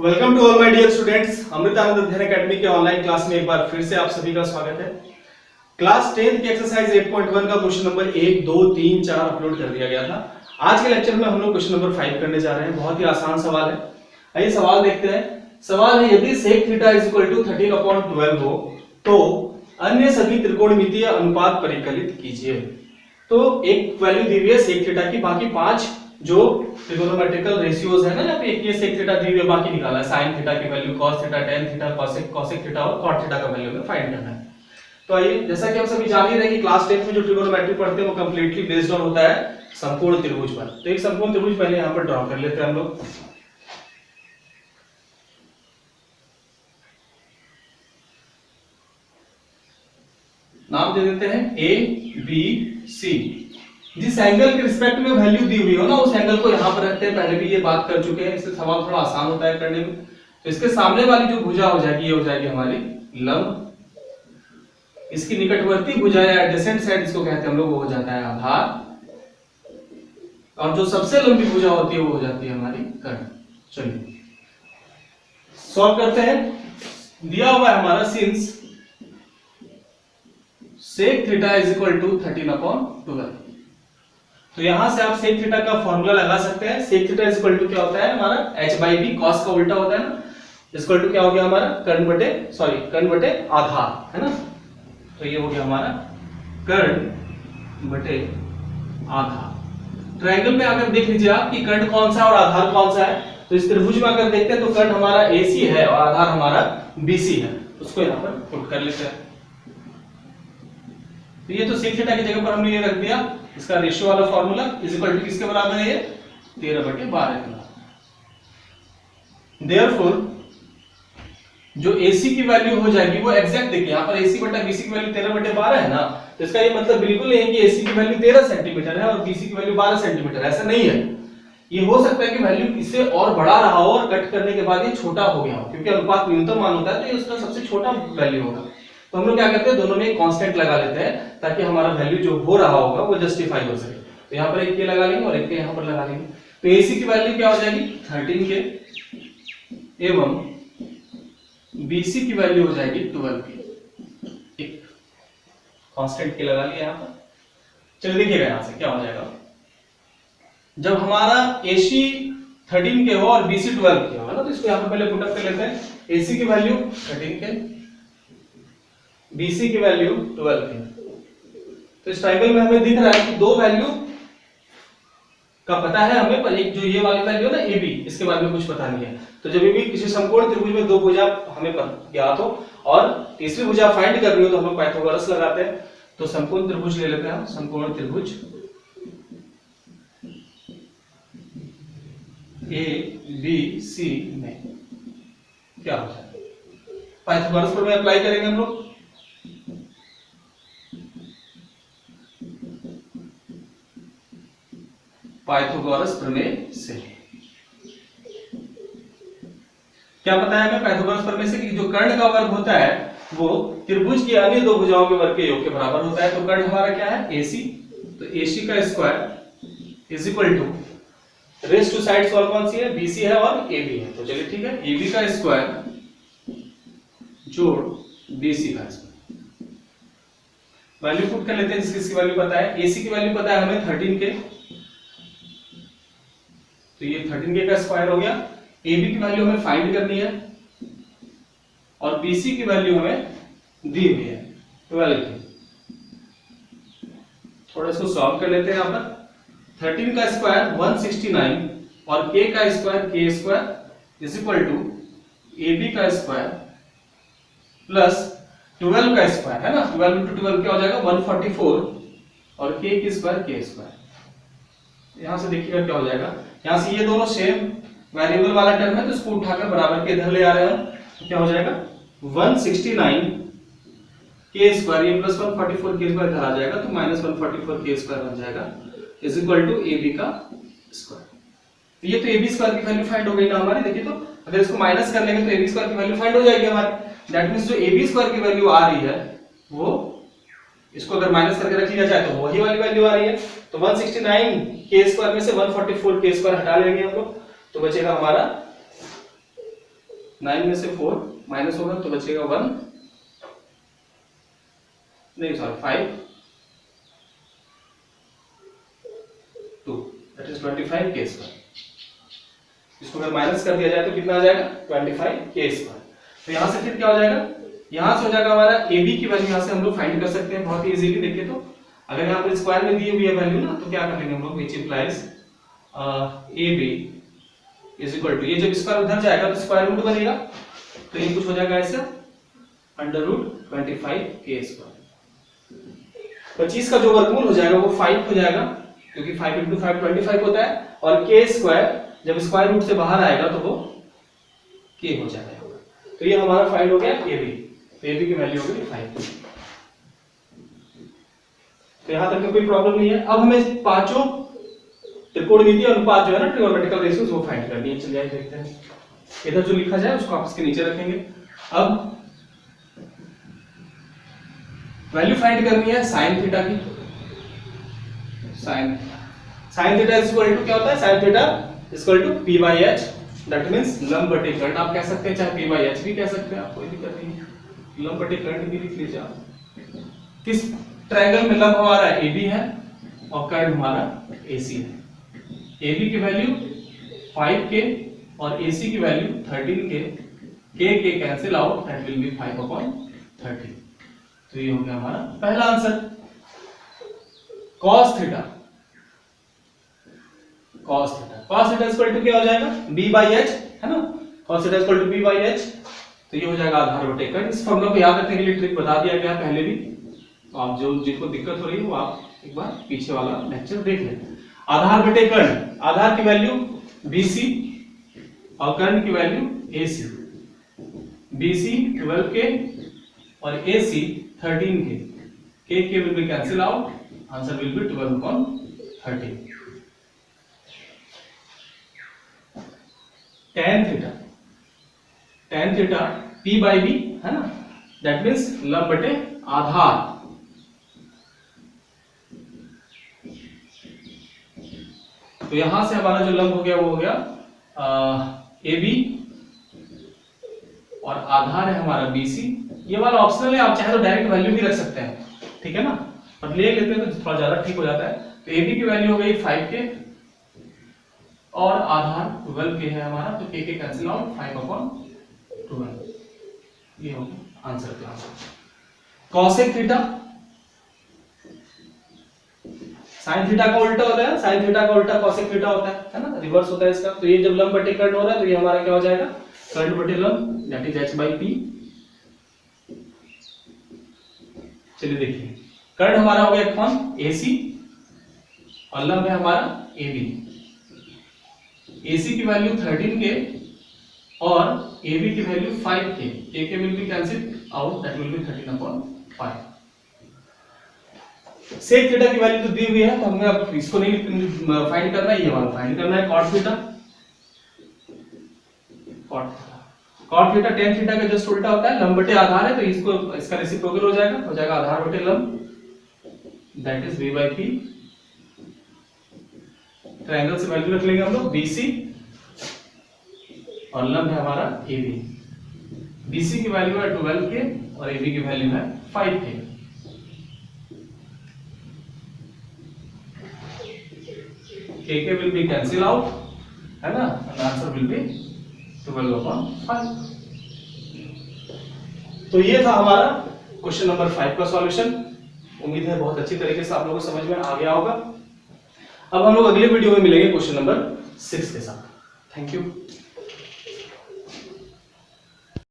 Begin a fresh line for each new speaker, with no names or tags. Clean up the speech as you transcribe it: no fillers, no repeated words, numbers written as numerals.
Welcome to all my dear students. Amritanand Adhyayan academy के online class में एक बार फिर से आप सभी का स्वागत है। क्लास 10th की एक्सरसाइज 8.1 का क्वेश्चन नंबर 1, 2, 3, 4 अपलोड कर दिया गया था। आज के लेक्चर में हम लोग क्वेश्चन नंबर 5 करने जा रहे हैं। बहुत ही आसान सवाल है। आइए सवाल देखते हैं। सवाल है, यदि sec थीटा = 13/12 हो तो अन्य सभी त्रिकोणमितीय अनुपात परिकलित कीजिए। तो एक वैल्यू दी हुई है sec थीटा की, बाकी 5 जो ट्रिगोनोमेट्रिकल रेशियोज है ना, यहाँ पे एक ये sec थीटा दी हुई है, बाकी निकाला है sin थीटा की value, cos theta, tan theta, cosec theta और cot थीटा का वैल्यू में फाइंड करना है। तो आइए, जैसा कि हम सभी जान ही रहे हैं कि क्लास 10th में जो ट्रिगोनोमेट्री पढ़ते हैं वो कंप्लीटली बेस्ड ऑन होता है समकोण त्रिभुज पर। तो एक समकोण त्रिभुज पहले यहाँ पर ड्रॉ कर लेते हैं हम लोग। नाम दे देते हैं ए बी सी। जिस एंगल के रिस्पेक्ट में वैल्यू दी हुई हो ना, उस एंगल को यहां पर रखते हैं। पहले भी ये बात कर चुके हैं, इससे सवाल थोड़ा आसान होता है करने में। तो इसके सामने वाली जो भुजा हो जाएगी, ये हो जाएगी हमारी लंब। इसकी निकटवर्ती भुजा या एडजेसेंट साइड इसको कहते हैं हम लोग, वो हो जाता है आधार। और जो सबसे लंबी भुजा होती है वो हो जाती है हमारी कर्ण। चलिए सॉल्व करते हैं। दिया हुआ है हमारा सिंस sec थीटा = 13/12। तो यहां से आप sec थीटा का फॉर्मूला लगा सकते हैं। sec थीटा = क्या होता है हमारा h/b, cos का उल्टा होता है ना, = क्या हो गया हमारा कर्ण बटे आधार, है ना। तो ये हो गया हमारा कर्ण बटे आधार। ट्रायंगल में अगर देख लीजिए आप कि कर्ण कौन सा है और आधार कौन सा है, तो इस त्रिभुज में अगर देखते हैं तो कर्ण हमारा AC है और आधार हमारा BC है। उसको यहां पर पुट कर लेते हैं। तो ये तो sec थीटा की जगह पर हमने ये रख दिया। इसका रेशियो वाला फार्मूला = किसके बराबर है, ये 13/12 के बराबर। देयरफॉर जो AC की वैल्यू हो जाएगी वो एग्जैक्ट देखिए, यहाँ पर AC बटा BC की वैल्यू 13/12 है ना, तो इसका ये मतलब बिल्कुल नहीं है कि AC की वैल्यू 13 सेंटीमीटर है और BC की वैल्यू 12 सेंटीमीटर, ऐसा नहीं है। ये हो सकता है कि वैल्यू इससे और बड़ा रहा हो और कट करने के बाद ये छोटा हो गया हो, क्योंकि अनुपात न्यूनतम मान होता है तो ये उसका सबसे छोटा वैल्यू होगा। तो हम लोग क्या करते हैं, दोनों में एक कांस्टेंट लगा लेते हैं ताकि हमारा वैल्यू जो हो रहा होगा वो जस्टिफाई हो सके। तो यहाँ पर एक ये लगा लेंगे और एक यहाँ पर लगा लेंगे। तो AC की वैल्यू क्या हो जाएगी 13 के एवं BC की वैल्यू हो जाएगी 12 के। एक कांस्टेंट के लगा लिया यहाँ पर। चलिए देखिएगा यहाँ से क्या हो जाएगा। जब हमारा AC 13 के हो और BC 12 के हो ना, तो इसको यहाँ पर पहले पुटअप कर लेते हैं। AC की वैल्यू 13 के, BC की वैल्यू 12 के। तो इस ट्रायंगल में हमें दिख रहा है कि दो वैल्यू का पता है हमें, पर एक जो ये वाली वैल्यू है ना AB, इसके बारे में कुछ पता नहीं है। तो जब भी किसी समकोण त्रिभुज में दो भुजा हमें ज्ञात हो और तीसरी भुजा फाइंड कर रही हो तो हम लोग पाइथागोरस लगाते हैं। तो समकोण त्रिभुज ले लेते हैं, समकोण त्रिभुज ABC में क्या हो जाए, पाइथागोरस प्रमेय अप्लाई करेंगे हम लोग। पाइथागोरस प्रमेय से क्या पता है हमें पाइथागोरस प्रमेय से कि जो कर्ण का वर्ग होता है वो त्रिभुज की अन्य दो भुजाओं के वर्ग के योग के बराबर होता है। तो कर्ण हमारा क्या है AC, तो AC का स्क्वायर = रेस टू साइड्स और कौन सी है, BC है और AB है। तो चलिए ठीक है, AB का स्क्वायर जोड़ BC का स्क्वायर। वैल्यू पुट कर लेते हैं जिसकी वैल्यू पता है। AC की वैल्यू पता है हमें 13 के, तो ये 13 के का स्क्वायर हो गया। AB की वैल्यू हमें फाइंड करनी है और BC की वैल्यू हमें दी हुई है 12 की। थोड़ा इसको सॉल्व कर लेते हैं। यहाँ पर 13 का स्क्वायर 169 और K का स्क्वायर K² = AB का स्क्वायर प्लस 12 का स्क्वायर, है ना। 12 × 12 क्या हो जाएगा 144 और K की स्क्वायर K²। यहां से देखिएगा क्या हो जाएगा। यहां से ये दोनों सेम वेरिएबल वाला टर्म है तो इसको उठाकर बराबर के इधर ले आ रहे हैं। तो क्या हो जाएगा 169 K² ये प्लस 144 K² इधर आ जाएगा, तो -144 K² बन जाएगा = AB का स्क्वायर। तो ये तो AB² की वैल्यू फाइंड हो गई ना हमारी। देखिए तो अगर इसको माइनस कर लेंगे तो AB² की वैल्यू फाइंड हो जाएगी हमारी। दैट मींस जो AB² की वैल्यू आ रही है वो, इसको अगर माइनस करके रख लिया जाए तो वही वाली वैल्यू आ रही है। तो 169 K² में से 144 K² हटा लेंगे हम लोग, तो बचेगा हमारा 9 में से 4 माइनस होगा तो बचेगा 1, नहीं सॉरी 5, 2, दैट इज 25 के स्क्वायर। इसको अगर माइनस कर दिया जाए तो कितना आ जाएगा 25 के स्क्वायर। तो यहां से फिर क्या हो जाएगा, यहां से हो जाएगा हमारा ए बी की वैल्यू यहां से हम लोग फाइंड कर सकते हैं बहुत ही इजीली। देखिए तो अगर यहाँ पर स्क्वायर में दी हुई है वैल्यू ना, तो क्या कर लेंगे हम लोग, which implies A B is equal to, ये जब स्क्वायर उधर जाएगा तो स्क्वायर रूट बनेगा, तो ये कुछ हो जाएगा ऐसे अंडर रूट 25 के स्क्वायर। 25 का जो वर्गमूल हो जाएगा वो 5 हो जाएगा, क्योंकि 5 इंटू 5 25 होता है, और के स्क्वायर जब स्क्वायर रूट से बाहर आएगा तो वो के हो जाएगा। तो ये हमारा फाइंड हो गया ए बी, तो ए बी की वैल्यू हो गई 5। तो यहां तक में कोई प्रॉब्लम नहीं है। अब हमें पांचों त्रिकोणमितीय अनुपात जो है ना, ट्रिगोनोमेट्रिकल रेशियोज, वो फाइंड करनी है। चलिए देखते हैं, इधर जो लिखा जाए उसको आप इसके नीचे रखेंगे। अब वैल्यू फाइंड करनी है साइन थीटा की। Sine theta is equal to क्या होता है, sine theta is equal to P by H, that means लंब बटे कर्ण आप कह सकते हैं, चाहे पी बाई एच भी कह सकते हैं आप, कोई दिक्कत नहीं है, लंब बटे कर्ण भी लिख लीजिए आप। किस ट्रायंगल में लंब हमारा ए बी है और कर्ण हमारा ए सी है। ए बी की वैल्यू 5k और ए सी की value 13k, k cancel out, that will be 5/13। तो ये हो गया हमारा पहला answer. cos theta, cos theta equal to क्या हो जाएगा, b बाई h, है ना, cos theta equal to b by h, तो ये हो जाएगा आधार बटे कर्ण। इस फॉर्मूला को याद रखने के लिए ट्रिक बता दिया गया पहले भी, तो आप जो जिनको दिक्कत हो रही है वो आप एक बार पीछे वाला लेक्चर देख लें। आधार बटे कर्ण, आधार की वैल्यू BC और कर्ण की वैल्यू AC। BC 12k और AC 13k, k will be cancel out, answer will be 12/13। tan theta P by B है ना, that means लंब बटे आधार। तो यहां से हमारा जो लंब हो गया वो हो गया AB और आधार है हमारा BC। ये वाला ऑप्शनल है, आप चाहे तो डायरेक्ट वैल्यू भी रख सकते हैं, ठीक है ना, पर ले लेते हैं तो थोड़ा ज्यादा ठीक हो जाता है। तो AB की वैल्यू हो गई 5k और आधार 12k है हमारा, तो k कैंसिल आउट, 5/12। ये हो गया आंसर का। cosec थीटा, साइन थीटा का उल्टा होता है, साइन थीटा का उल्टा cosec थीटा होता है ना, रिवर्स होता है इसका। तो ये जब लंब बटे कर्ण हो रहा है तो ये हमारा क्या हो जाएगा, कर्ण बटे लंब, that is h by p। चलिए देखिए, कर्ण हमारा हो गया कौन, AC, और लंब है हमारा AB। AC की वैल्यू 13k और AB की value 5k, k will be cancel out, that will be 13/5। Sec theta की वैल्यू तो दी हुई है, तो हमें अब इसको नहीं फाइंड करना है, ये वाला फाइंड करना है, cot theta. cot theta tan theta का जस्ट उल्टा होता है, लंब बटे आधार है, तो इसको इसका रेसिप्रोकल हो जाएगा, हो जाएगा आधार बटे लंब, that is v by p। Triangle से वैल्यू रख लेंगे हम लोग BC और लंब है हमारा AB। BC की वैल्यू है 12k और AB की वैल्यू है 5k। k will be cancel out, है ना, and answer will be 12/5। तो ये था हमारा क्वेश्चन नंबर 5 का सॉल्यूशन। उम्मीद है बहुत अच्छी तरीके से आप लोगों को समझ में आ गया होगा। अब हम लोग अगले वीडियो में मिलेंगे क्वेश्चन नंबर 6 के साथ। Thank you.